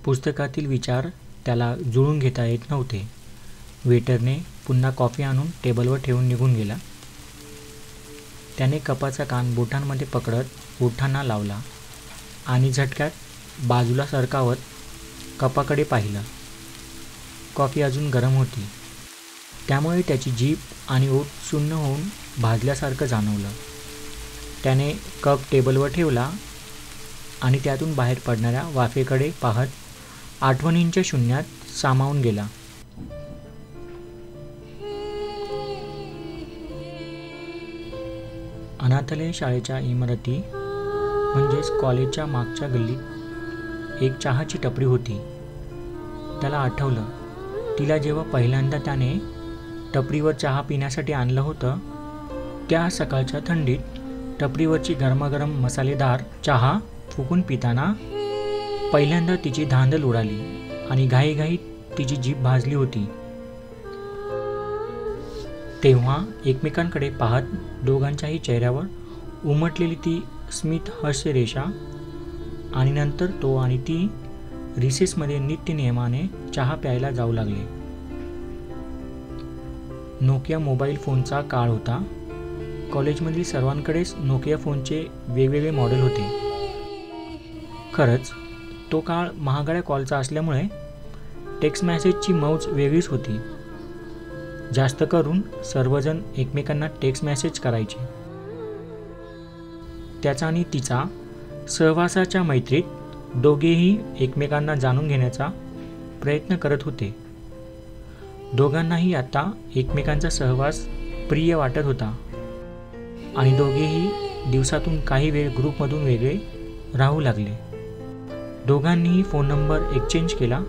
पुस्तकातील विचार त्याला जुळून घेता येत नव्हते. वेटरने पुन्हा कॉफी आणून टेबलवर ठेवून निघून गेला. त्याने कपाचा कान बोटांमध्ये पकडत ओठांना लावला आणि झटक्यात बाजूला सरकावत कपाकडे पाहिलं. कॉफी अजून गरम होती, त्यामुळे त्याची जीभ आणि ओठ सुन्न होऊन भाजल्यासारखं जाणवलं. त्याने कप टेबलवर ठेवला आणि त्यातून बाहेर पडणाऱ्या वाफेकडे पाहत आठवणींच्या शून्यात सामावून गेला. अनाथालय शाळेच्या इमारती म्हणजेच कॉलेजच्या मागच्या गल्लीत एक चहाची टपरी होती. त्याला आठवलं, तिला जेव्हा पहिल्यांदा त्याने टपरीवर चहा पिण्यासाठी आणलं होतं, त्या सकाळच्या थंडीत टपरीवरची गरमागरम मसालेदार चहा फुकून पिताना पहिल्यांदा तिची धांदल उडाली आणि घाईघाईत तिची जीभ भाजली होती. तेव्हा एकमेकांकडे पाहत दोघांच्याही चेहऱ्यावर उमटलेली ती स्मित हास्यरेषा आणि नंतर तो आणि ती रिसेसमध्ये नित्यनियमाने चहा प्यायला जाऊ लागले. नोकिया मोबाईल फोनचा काळ होता. कॉलेजमधील सर्वांकडेच नोकिया फोनचे वेगवेगळे मॉडेल होते. खरंच तो काळ महागड्या कॉलचा असल्यामुळे टेक्स्ट मेसेजची मौज वेगळीच होती. जास्त करून सर्वजण एकमेकांना टेक्स्ट मेसेज करायचे. त्याचा आणि तिचा सहवासाच्या मैत्रीत दोघेही एकमेकांना जाणून घेण्याचा प्रयत्न करत होते. दोघांनाही आता एकमेकांचा सहवास प्रिय वाटत होता आणि दोघेही दिवसातून काही वेळ ग्रुपमधून वेगळे राहू लागले. दोघांनीही फोन नंबर एक्सचेंज केला.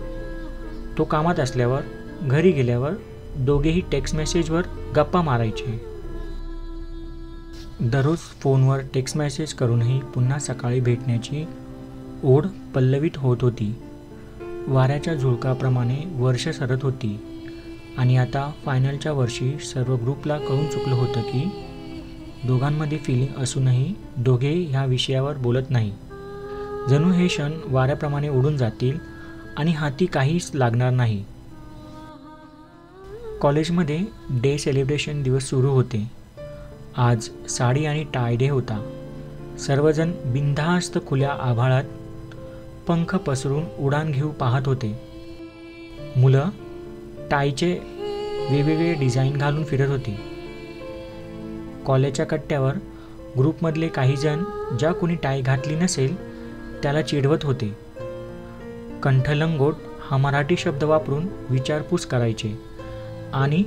तो कामात असल्यावर, घरी गेल्यावर दोघेही टेक्स्ट मेसेजवर गप्पा मारायचे. दररोज फोनवर टेक्स्ट मेसेज करूनही पुन्हा सकाळी भेटण्याची ओढ पल्लवित होत होती. वाऱ्याच्या झुळकाप्रमाणे वर्ष सरत होती आणि आता फायनलच्या वर्षी सर्व ग्रुपला कळून चुकलं होतं की दोघांमध्ये फिलिंग असूनही दोघे ह्या विषयावर बोलत नाही. जणू हे क्षण वाऱ्याप्रमाणे उडून जातील आणि हाती काहीच लागणार नाही. कॉलेजमध्ये डे सेलिब्रेशन दिवस सुरू होते. आज साडी आणि टाय डे होता. सर्वजण बिनधास्त खुल्या आभाळात पंख पसरून उडान घेऊ पाहत होते. मुलं टायचे वेगवेगळे डिझाईन घालून फिरत होती. कॉलेजच्या कट्ट्यावर ग्रुपमधले काही जण ज्या कोणी टाय घातली नसेल त्याला चिडवत होते. कंठलंगोट हा मराठी शब्द वापरून विचारपूस करायचे आणि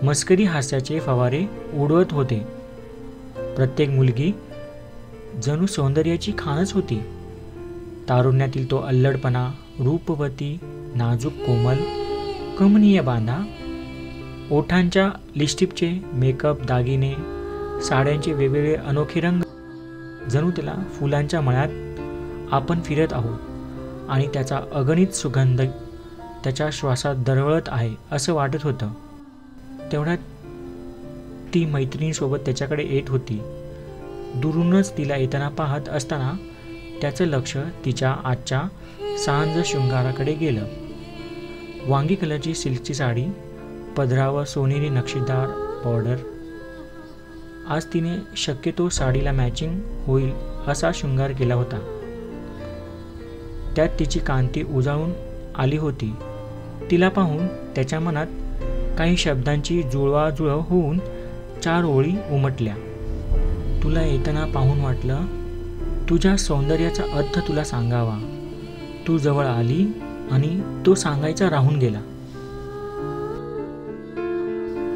मस्करी हास्याचे फवारे उडवत होते. प्रत्येक मुलगी जणू सौंदर्याची खाणच होती. तारुण्यातील तो अल्लडपणा, रूपवती, नाजूक कोमल, कमनीय बांधा, ओठांच्या लिपस्टिकचे मेकअप, दागिने, साड्यांचे वेगवेगळे अनोखे रंग, जणू त्याला फुलांच्या मळ्यात आपण फिरत आहोत आणि त्याचा अगणित सुगंध त्याच्या श्वासात दरवळत आहे असं वाटत होतं. तेवढ्यात ती मैत्रिणीसोबत त्याच्याकडे येत होती. दुरूनच तिला येताना पाहत असताना त्याचं लक्ष तिच्या आजच्या सांज शृंगाराकडे गेलं. वांगी कलरची सिल्कची साडी, पदरावर सोनेरी नक्षीदार बॉर्डर. आज तिने शक्यतो साडीला मॅचिंग होईल असा शृंगार केला होता. त्यात तिची कांती उजाळून आली होती. तिला पाहून त्याच्या मनात काही शब्दांची जुळवाजुळव होऊन 4 ओळी उमटल्या. तुला येताना पाहून वाटलं तुझ्या सौंदर्याचा अर्थ तुला सांगावा. तू जवळ आली आणि तो सांगायचा राहून गेला.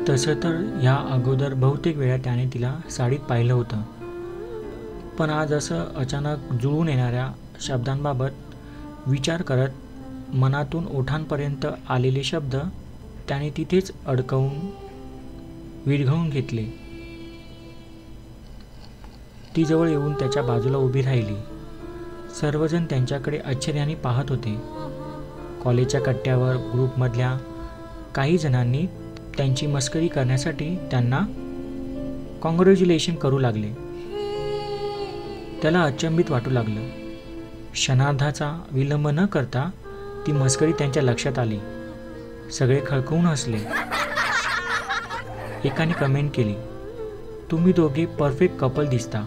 तसं तर ह्या अगोदर बहुतेक वेळा त्याने तिला साडीत पाहिलं होतं, पण आज असं अचानक जुळून येणाऱ्या शब्दांबाबत विचार करत मनातून ओठांपर्यंत आलेले शब्द त्याने तिथेच अडकवून विरघळून घेतले. ती जवळ येऊन त्याच्या बाजूला उभी राहिली. सर्वजण त्यांच्याकडे आश्चर्याने पाहत होते. कॉलेजच्या कट्ट्यावर ग्रुपमधल्या काही जणांनी त्यांची मस्करी करण्यासाठी त्यांना कॉंग्रॅच्युलेशन करू लागले. त्याला अचंबित वाटू लागलं. क्षणार्धाचा विलंब न करता ती मस्करी त्यांच्या लक्षात आली. सगळे खळखळून हसले. एकाने कमेंट केली, तुम्ही दोघे परफेक्ट कपल दिसता.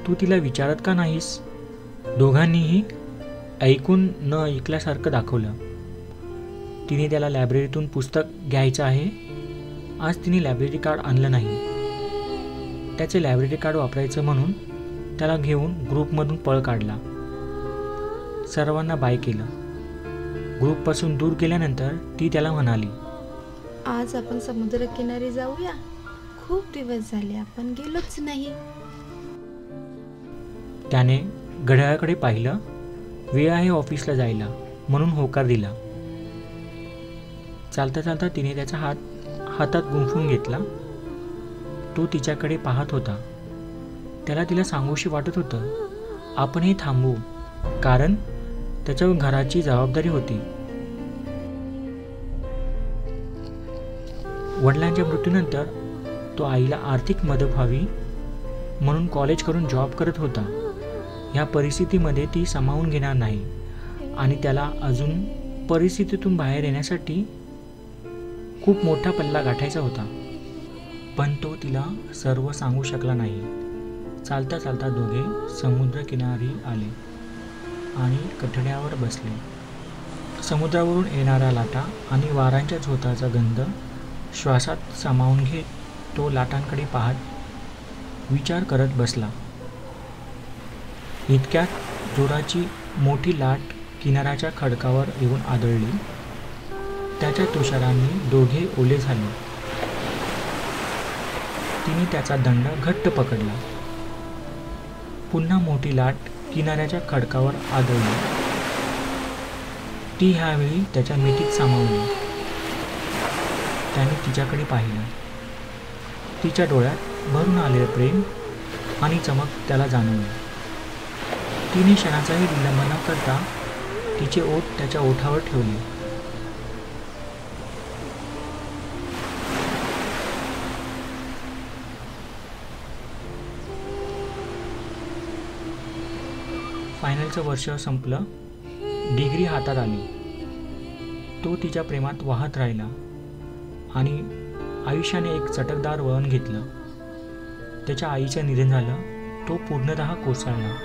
तू तिला विचारत का नाहीस? दोघांनीही ऐकून न ऐकल्यासारखं दाखवलं. तिने त्याला लायब्ररीतून पुस्तक घ्यायचं आहे. आज तिने लायब्ररी कार्ड आणलं नाही. त्याचे लायब्ररी कार्ड वापरायचं म्हणून त्याला घेऊन ग्रुपमधून पळ काढला. सर्वांना बाय केलं. ग्रुपपासून दूर गेल्यानंतर ती त्याला म्हणाली, आज आपण समुद्रकिनारी जाऊया. खूप दिवस झाले आपण गेलोच नाही. त्याने घड्याळाकडे पाहिलं. वेळ आहे ऑफिसला जायला म्हणून होकार दिला. चालता चालता तिने त्याचा हातात गुंफून घेतला. तो तिच्याकडे पाहत होता. त्याला तिला सांगूशी वाटत होतं, आपण हे थांबवू, कारण त्याच्यावर घराची जबाबदारी होती. वडिलांच्या मृत्यूनंतर तो आईला आर्थिक मदत व्हावी म्हणून कॉलेज करून जॉब करत होता. ह्या परिस्थितीमध्ये ती सामावून घेणार नाही आणि त्याला अजून परिस्थितीतून बाहेर येण्यासाठी खूप मोठा पल्ला गाठायचा होता. पण तो तिला सर्व सांगू शकला नाही. चालता चालता दोघे समुद्रकिनारी आले आणि कठड्यावर बसले. समुद्रावरून येणाऱ्या लाटा आणि वारांच्या झोताचा गंध श्वासात सामावून घेत तो लाटांकडे पाहत विचार करत बसला. इतक्यात जोराची मोठी लाट किनाऱ्याच्या खडकावर येऊन आदळली. त्याच्या तुषारांनी दोघे ओले झाले. तिने त्याचा दंड घट्ट पकडला. पुन्हा मोठी लाट किनाऱ्याच्या खडकावर आदळली. ती ह्यावेळी त्याच्या मिठीत सामावली. त्याने तिच्याकडे पाहिलं. तिच्या डोळ्यात भरून आलेलं प्रेम आणि चमक त्याला जाणवली. तिने क्षणाचाही विलंब न करता तिचे ओठ त्याच्या ओठावर ठेवले. फायनलचं वर्ष संपलं. डिग्री हातात आली. तो तिच्या प्रेमात वाहत राहिला आणि आयुष्याने एक चटकदार वळण घेतलं. त्याच्या आईचं निधन झालं. तो पूर्णतः कोसळला.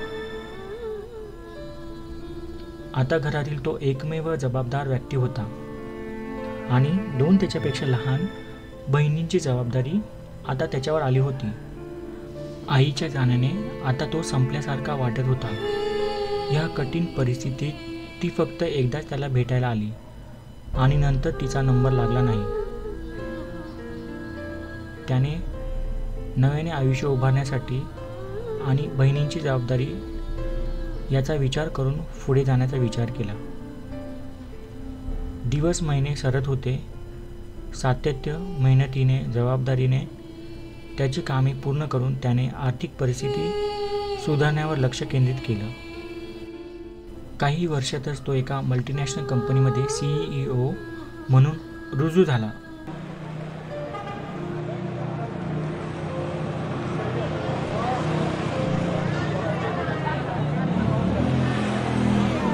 आता घरातील तो एकमेव जबाबदार व्यक्ती होता आणि 2 त्याच्यापेक्षा लहान बहिणींची जबाबदारी आता त्याच्यावर आली होती. आईच्या जाण्याने आता तो संपल्यासारखा वाटत होता. या कठीण परिस्थितीत ती फक्त एकदाच त्याला भेटायला आली आणि नंतर तिचा नंबर लागला नाही. त्याने नव्याने आयुष्य उभारण्यासाठी आणि बहिणींची जबाबदारी याचा विचार करून पुढे जाण्याचा विचार केला. दिवस महिने सरत होते. सातत्य, मेहनतीने, जबाबदारीने त्याची कामे पूर्ण करून त्याने आर्थिक परिस्थिती सुधारण्यावर लक्ष केंद्रित केलं. काही वर्षातच तो एका मल्टीनॅशनल कंपनीमध्ये CEO म्हणून रुजू झाला.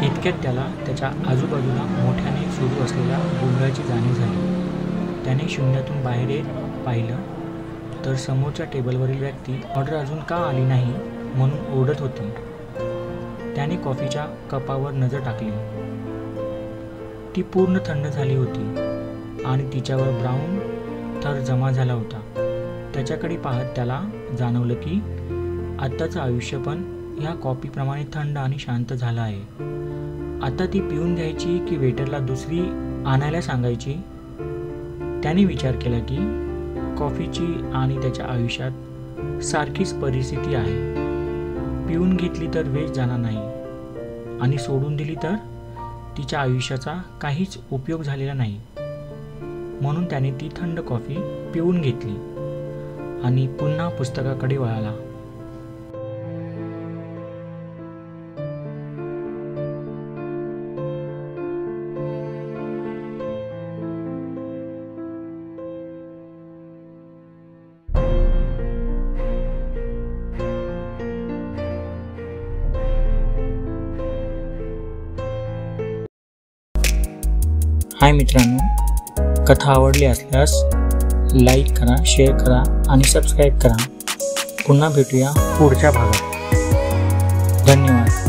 इतक्यात त्याला त्याच्या आजूबाजूला मोठ्याने सुरू असलेल्या गोंधळाची जाणीव झाली. त्याने शून्यातून बाहेर येत पाहिलं तर समोरच्या टेबलवरील व्यक्ती ऑर्डर अजून का आली नाही म्हणून ओरडत होती. त्याने कॉफीच्या कपावर नजर टाकली. ती पूर्ण थंड झाली होती आणि तिच्यावर ब्राऊन थर जमा झाला होता. त्याच्याकडे पाहत त्याला जाणवलं की आत्ताचं आयुष्य पण ह्या कॉफीप्रमाणे थंड आणि शांत झालं आहे. आता ती पिऊन घ्यायची की वेटरला दुसरी आणायला सांगायची? त्याने विचार केला की कॉफीची आणि त्याच्या आयुष्यात सारखीच परिस्थिती आहे. पिऊन घेतली तर वेस्ट जाणार नाही आणि सोडून दिली तर तिच्या आयुष्याचा काहीच उपयोग झालेला नाही. म्हणून त्याने ती थंड कॉफी पिऊन घेतली आणि पुन्हा पुस्तकाकडे वळाला. हाय मित्रांनो, कथा आवडली असल्यास लाईक करा, शेअर करा आणि सबस्क्राईब करा. पुन्हा भेटूया पुढच्या भागात. धन्यवाद.